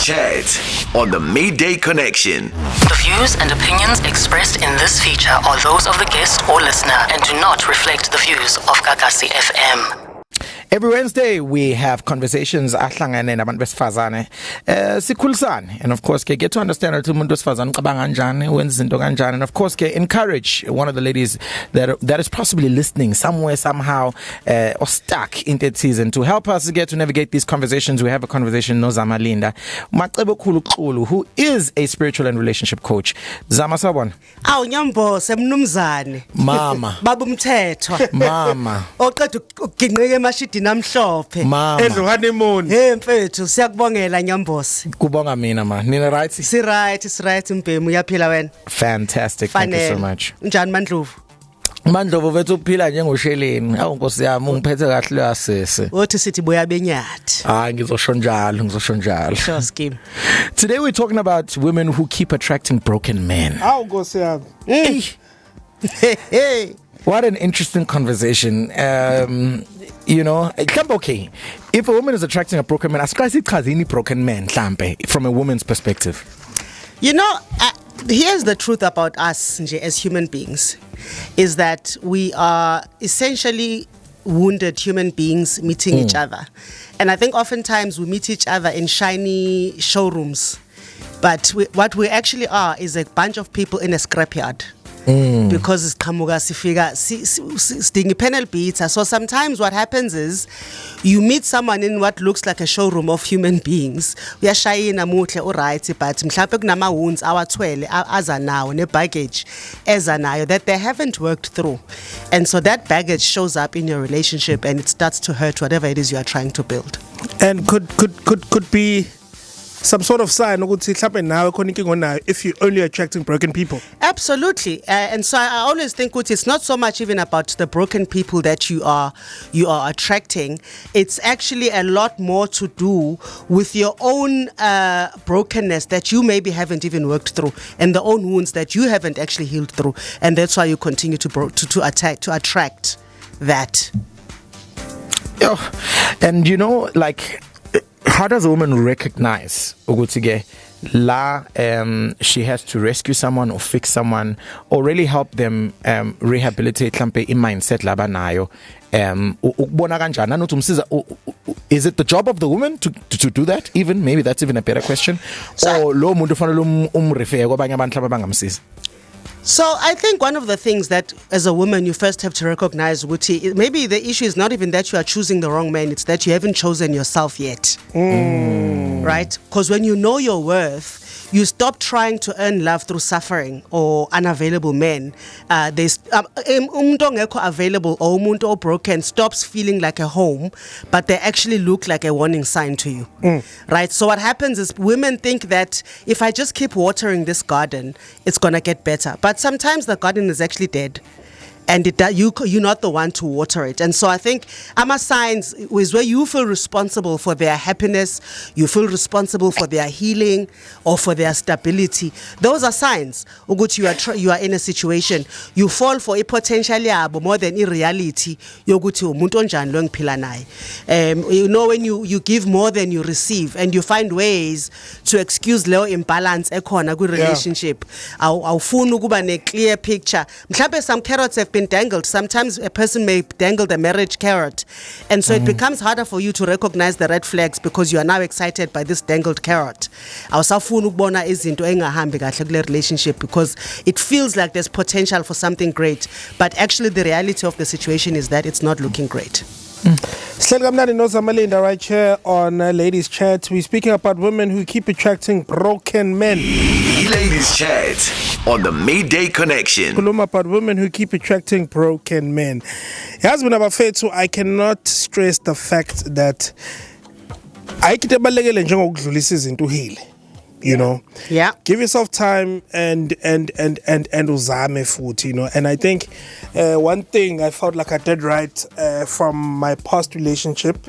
Chat on the Midday Connection. The views and opinions expressed in this feature are those of the guest or listener and do not reflect the views of Gagasi FM. Every Wednesday we have conversations ahlangane nabantu besifazane sikhulisane, and of course get to understand ukuthi umuntu wesifazane ucabanga kanjani, wenza izinto kanjani, and of course encourage one of the ladies that is possibly listening somewhere somehow or stuck in that season to help us get to navigate these conversations. We have a conversation no Zama Linda Macebo Khuluxulu, who is a spiritual and relationship coach. Zama sabona. Awu Nyambose mnumzane. Mama. Baba umthethwa. Mama. Oqeda uginqike emashidini amhlophe. Mama. Honeymoon. Hey mfethu siyakubongela Nyambose. Kubonga mina ma. Nina right? Si right Mbhemu uyaphila wena. Fantastic. Thank you so much. Njani Mandlovu? Mandlovu vethu uphila njengosheleni. Awu Nkosi yami ungiphethe kahle uyasese. Othi sithi boya benyathi. Hayi ngizosho njalo. Sure scheme. Today we're talking about women who keep attracting broken men. Awu Nkosi yami. Hey. What an interesting conversation. You know, okay. If a woman is attracting a broken man, asikazi broken man from a woman's perspective. You know, here's the truth about us as human beings, is that we are essentially wounded human beings meeting each other. And I think oftentimes we meet each other in shiny showrooms. But what we actually are is a bunch of people in a scrapyard. Because it's Kamuga Sifiga stingy panel beats. So sometimes what happens is you meet someone in what looks like a showroom of human beings. We are shy in a mutle or right, but mhlawumbe kunama wounds awatwele azanawo ne baggage ezanayo that they haven't worked through. And so that baggage shows up in your relationship and it starts to hurt whatever it is you are trying to build. And could be some sort of sign ukuthi mhlawumbe nawe khona inkinga onayo if you only attracting broken people. Absolutely. And so I always think it's not so much even about the broken people that you are attracting. It's actually a lot more to do with your own brokenness that you maybe haven't even worked through, and the own wounds that you haven't actually healed through, and that's why you continue to attract that. And you know, like, how does a woman recognize ukuthi she has to rescue someone or fix someone or really help them rehabilitate mhlambe i-mindset labanayo? Ukubona kanjani anothi umsiza? Is it the job of the woman to do that? Even maybe that's even a better question. Or lo muntu ufanele umrefer kwabanye abantu abangamsiza. So I think one of the things that as a woman you first have to recognize, Wuti, maybe the issue is not even that you are choosing the wrong man, it's that you haven't chosen yourself yet. Right? Because when you know your worth, you stop trying to earn love through suffering or unavailable men. There's available or umuntu or broken stops feeling like a home, but they actually look like a warning sign to you. Right? So what happens is women think that if I just keep watering this garden, it's going to get better. But sometimes the garden is actually dead. And you're not the one to water it. And so I think signs is where you feel responsible for their happiness, you feel responsible for their healing or for their stability. Those are signs. Uguthi you are in a situation, you fall for a potential yabo more than in reality. Yoguthi umuntu onjani lo ngiphila naye. You know, when you give more than you receive and you find ways to excuse low imbalance ekhona ku relationship. Awufuni ukuba ne clear picture. Mhlawumbe some carrots have been dangled. Sometimes a person may dangle the marriage carrot, and so it becomes harder for you to recognize the red flags because you are now excited by this dangled carrot. Awusafuni ukubona izinto engahambi kahle kule relationship because it feels like there's potential for something great, but actually the reality of the situation is that it's not looking great. Sihleli kamnandi noZama Linda right here on Ladies Chat. We're speaking about women who keep attracting broken men. Ladies Chat on the Midday Connection. Kuluma about women who keep attracting broken men. Yazi mina bafethu, I cannot stress the fact that ayikho ebalekele njengokudlulisa izinto uhile. You know, give yourself time and uzame futhi, you know. And I think one thing I felt like I did right from my past relationship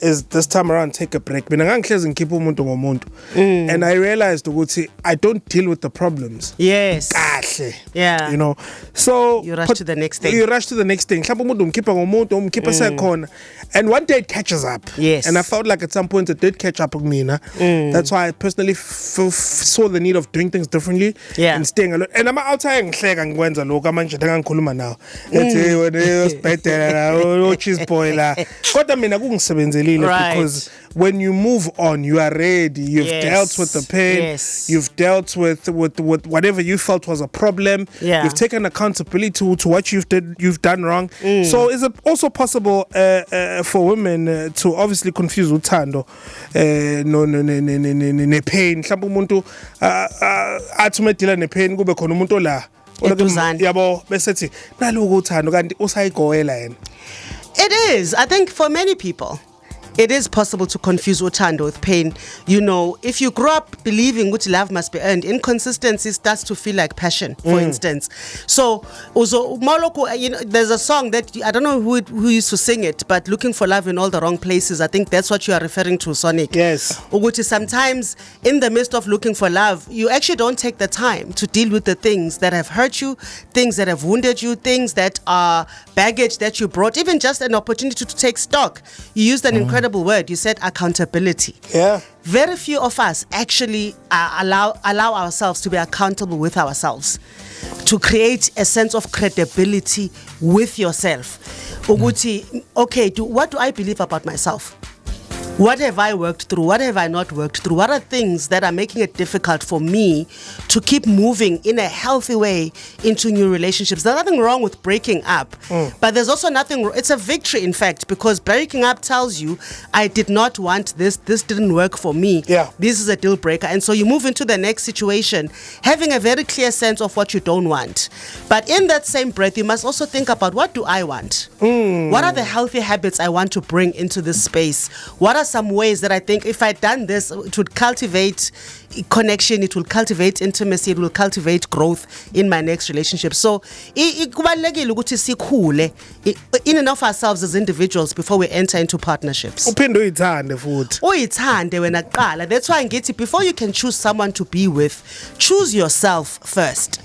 is this time around take a break. Mina ngangihlezi ngikhipha umuntu ngomuntu. And I realized ukuthi I don't deal with the problems. Yes. Kahle. Yeah. You know. So You rush to the next thing. You rush to the next thing. Mhlawumbe umuntu umkhipha ngomuntu, umkhipha sekhona. And one day it catches up. Yes. And I felt like at some point it did catch up with me. That's why I personally saw the need of doing things differently and staying alone. And I'm outside ngihleka ngikwenza lokho manje ngikhuluma nawo. Ethi wena usibhedela la, cheese boy la. Kodwa mina kungisebenzeli because when you move on, you are ready. You've dealt with the pain. You've dealt with whatever you felt was a problem. You've taken accountability to what you've done wrong. So is it also possible for women to obviously confuse uthando ne pain? Mhlawumbe umuntu athi umedila ne pain kube khona umuntu la yabo besethi naloku uthando kanti usayigoela yena. It is. I think for many people, it is possible to confuse utando with pain. You know, if you grow up believing which love must be earned, inconsistency starts to feel like passion, for instance. So, also, Moloko, you know, there's a song that I don't know who used to sing it, but looking for love in all the wrong places. I think that's what you are referring to, Sonic. Yes. Uguti, sometimes in the midst of looking for love, you actually don't take the time to deal with the things that have hurt you, things that have wounded you, things that are baggage that you brought, even just an opportunity to take stock. You used an incredible word. You said accountability. Yeah. Very few of us actually allow ourselves to be accountable with ourselves, to create a sense of credibility with yourself. Uguti, okay, what do I believe about myself? What have I worked through? What have I not worked through? What are things that are making it difficult for me to keep moving in a healthy way into new relationships? There's nothing wrong with breaking up, but there's also nothing, it's a victory in fact, because breaking up tells you, I did not want this didn't work for me. Yeah. This is a deal breaker. And so you move into the next situation, having a very clear sense of what you don't want. But in that same breath, you must also think about, what do I want? What are the healthy habits I want to bring into this space? What are some ways that I think if I'd done this, it would cultivate connection, it will cultivate intimacy, it will cultivate growth in my next relationship. So kubalulekile ukuthi sikhule in and of ourselves as individuals before we enter into partnerships. Uphinde uyithande futhi. Uyithande wena kuqala. That's why ngithi before you can choose someone to be with, choose yourself first.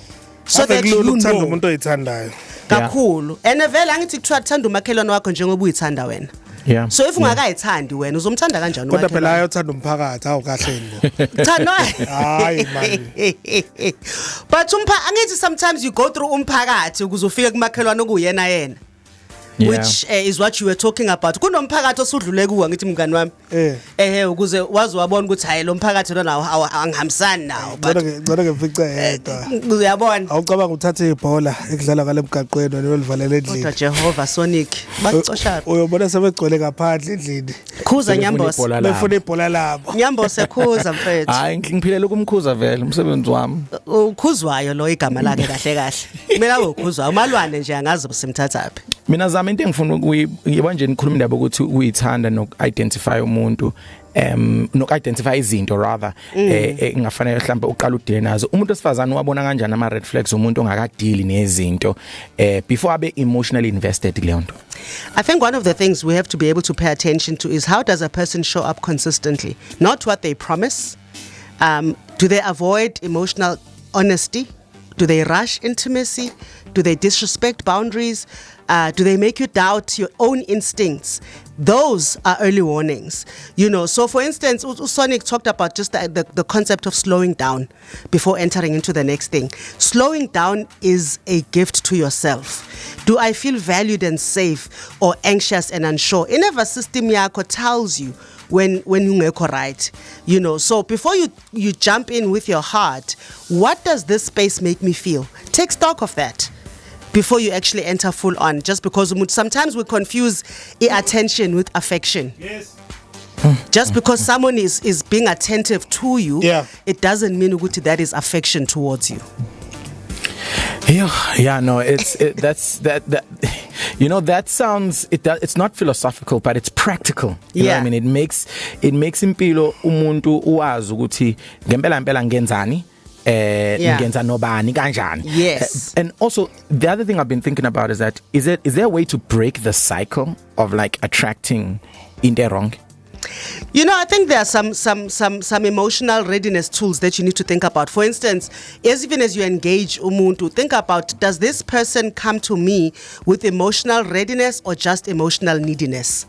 So that you know. Umuntu oyithandayo. Kakhulu. And vele angithi kuthiwa thanda umakhelwane wakho njengoba uyithanda wena. Yeah. So if ungakayithandi wena uzomthanda kanjani kodwa phela ayothanda umphakathi awukahle ngo. Thanda. Hayi man. But angithi sometimes you go through umphakathi ukuze ufike kumakhelwane okuyena yena. Which is what you were talking about. Kunomphakathi osudlule kuwa ngithi mngani wami. Ukuze wazi wabona ukuthi hayi lo mphakathi lona angihambisani nawo. But ngicela ngefica yedwa. Uyabona. Awucabanga uthathe ibhola ekudlala ngale mgaqweni nolivalela endlini. Kodwa Jehova Sonic bacosha. Uyobona sebegcwele ngaphandle endlini. Khuza Nyambose. Befuna ibhola labo. Nyambose khuza mfethu. Hayi ngiphilela ukumkhuza vele umsebenzi wami. Ukhuzwayo lo igama lakhe kahle kahle. Mina ngokhuzwa umalwane nje angazi simthathaphi. Mina zami into engifuna ukuyibona nje nikhuluma indaba ukuthi uyithanda noku-identify umuntu noku-identify izinto rather engafanele mhlawumbe uqala udile nazo. Umuntu osifazana wabona kanjani ama red flags umuntu ongakadili nezinto before abe emotionally invested kuleyo nto? I think one of the things we have to be able to pay attention to is how does a person show up consistently, not what they promise. Do they avoid emotional honesty? Do they rush intimacy? Do they disrespect boundaries? Do they make you doubt your own instincts? Those are early warnings, you know. So for instance, Sonic talked about just the concept of slowing down before entering into the next thing. Slowing down is a gift to yourself. Do I feel valued and safe or anxious and unsure? In a system yako tells you when ungekho right, you know. So before you jump in with your heart, what does this space make me feel? Take stock of that before you actually enter full on, just because sometimes we confuse attention with affection. Yes. Just because someone is being attentive to you, it doesn't mean that is affection towards you. Yeah, no, that's that you know, that sounds it's not philosophical, but it's practical. You know what I mean? It makes impilo umuntu uwazi ukuthi ngempela ngenzani. Ngenza nobani kanjani. Yes. And also the other thing I've been thinking about is that is there a way to break the cycle of like attracting into wrong? You know, I think there are some emotional readiness tools that you need to think about. For instance, even as you engage umuntu, think about, does this person come to me with emotional readiness or just emotional neediness?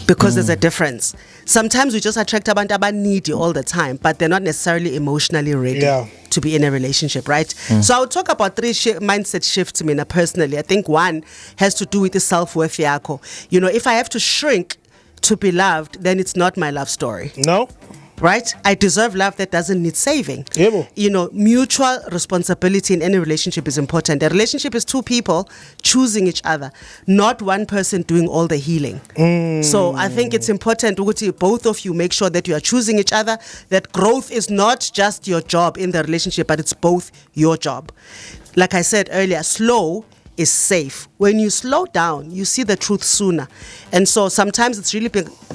Because there's a difference. Sometimes we just attract abantu aba needy all the time, but they're not necessarily emotionally ready to be in a relationship, right? So I would talk about 3 mindset shifts, mina, personally. I think one has to do with the self-worth yako. You know, if I have to shrink to be loved, then it's not my love story. No. Right? I deserve love that doesn't need saving. You know, mutual responsibility in any relationship is important. A relationship is 2 people choosing each other, not one person doing all the healing. So I think it's important to both of you make sure that you are choosing each other, that growth is not just your job in the relationship, but it's both your job. Like I said earlier, slow is safe. When you slow down, you see the truth sooner. And so sometimes it's really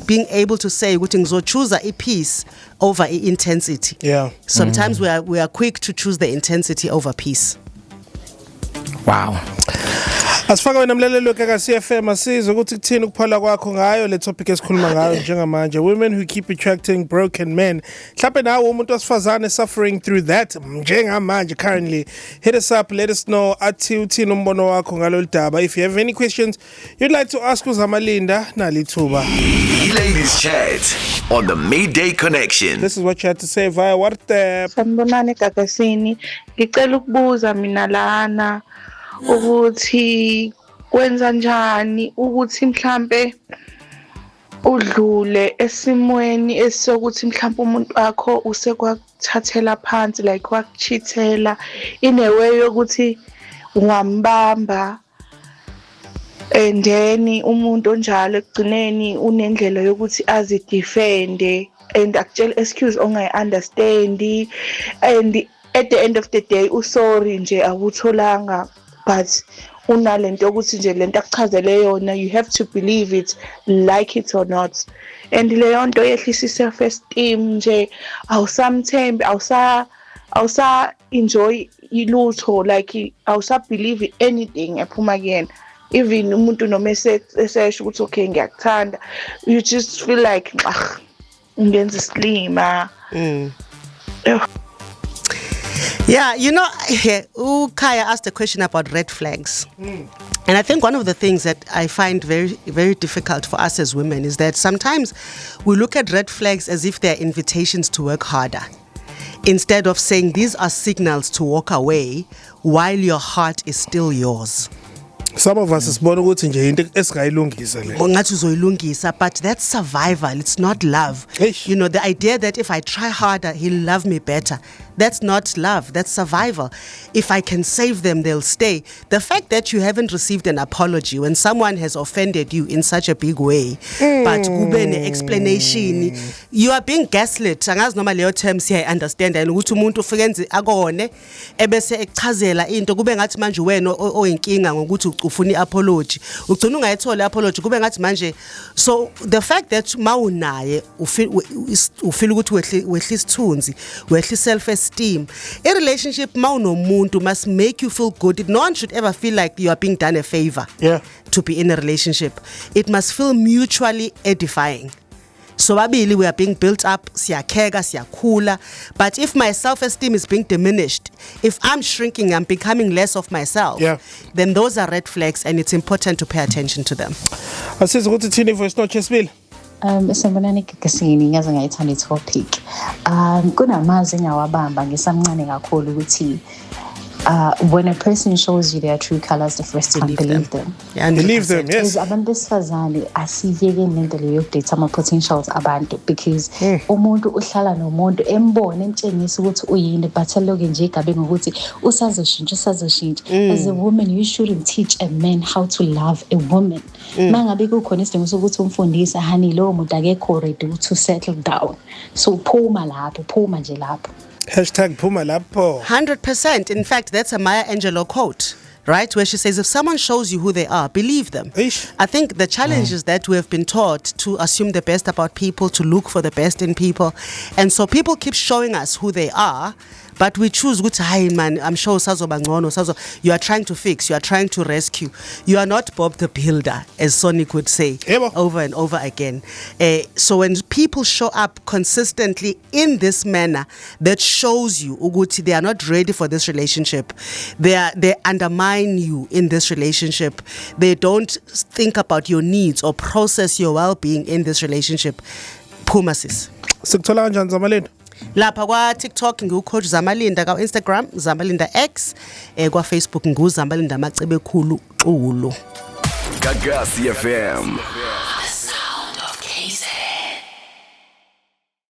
being able to say, choose a peace over intensity. Yeah. Sometimes we are quick to choose the intensity over peace. Wow. Asifaka wena mlaleli weGagasi FM asiza ukuthi kuthini ukuphala kwakho ngayo le topic esikhuluma ngayo njengamanje, women who keep attracting broken men. Mhlawumbe nawe umuntu osifazane suffering through that njengamanje currently, hit us up, let us know athi uthini umbono wakho ngalolu daba. If you have any questions you'd like to ask uZamalinda, nalithuba. Ladies Chat on the Midday Connection. This is what you had to say via WhatsApp. Sanibonani Gagasini, ngicela ukubuza mina lana ukuthi kwenza njani ukuthi mhlambe udlule esimweni esokuthi mhlambe umuntu wakho usekwathathela phansi, like wakuchithela in a way yokuthi ungambamba, and then umuntu onjalo ekugcineni unendlela yokuthi azidefende and akutshela excuse ongayi-understandi, and at the end of the day usorry nje awutholanga, but unalento ukuthi nje lento akuchazele yona, you have to believe it, like it or not. And leyo nto yehlisa self esteem nje, awusamthembi, awusa enjoy ilutho, like awusa believe anything ephuma kuyena. Even umuntu noma esesho ukuthi okay ngiyakuthanda, you just feel like ngenza islima. Yeah, you know, Kaya asked a question about red flags. And I think one of the things that I find very, very difficult for us as women is that sometimes we look at red flags as if they're invitations to work harder, instead of saying these are signals to walk away while your heart is still yours. Some of us sibona ukuthi nje into esingayilungisa le. Ngathi uzoyilungisa, but that's survival, it's not love. You know, the idea that if I try harder he'll love me better, that's not love, that's survival. If I can save them, they'll stay. The fact that you haven't received an apology when someone has offended you in such a big way, but kube ne explanation, you are being gaslit. Angazi noma leyo term siya understand, and ukuthi umuntu ufike enze akone ebese echazela into kube ngathi manje wena oyinkinga ngokuthi ufuna apology, ugcina ungayithola apology kube ngathi manje. So the fact that mawunaye ufeel ukuthi wehlisa isithunzi, wehlisa self esteem. A relationship mawunomuntu must make you feel good. No one should ever feel like you are being done a favor to be in a relationship. It must feel mutually edifying. So babili, we are being built up, siyakheka, siyakhula. But if my self-esteem is being diminished, if I'm shrinking, I'm becoming less of myself, then those are red flags, and it's important to pay attention to them. Asiza ukuthi thini voice note Chesibili. Sanibonani Gagasini, ngiyazi ngayithanda i-topic. Kunamazi ngawabamba ngisamncane kakhulu ukuthi when a person shows you their true colors, the first time believe them. Yeah, believe them, yes. Abantu besifazane asiyeke lento leyo update ama potentials abantu, because umuntu uhlala nomuntu embone entshengisa ukuthi uyini, but loke nje igabe ngokuthi usazoshintsha. As a woman, you shouldn't teach a man how to love a woman. Mangabe kukhona isidingo sokuthi umfundise hani lo muntu akekho ready to settle down. So phuma nje lapho. #Phuma lapho. 100%. In fact, that's a Maya Angelou quote, right? Where she says, if someone shows you who they are, believe them. I think the challenge is that we have been taught to assume the best about people, to look for the best in people. And so people keep showing us who they are, but we choose ukuthi hayi man, I'm sure sazoba ngcono, you are trying to fix, you are trying to rescue. You are not Bob the Builder, as Sonic would say over and over again. So when people show up consistently in this manner, that shows you ukuthi they are not ready for this relationship. They undermine you in this relationship. They don't think about your needs or process your well-being in this relationship. Phuma sis. Sikuthola kanjani Zamalinda? Lapha kwa TikTok ngucoach Zamalinda, ka Instagram Zamalinda X, kwa Facebook nguZamalinda Macebe Khulu Xulu. Gagasi FM.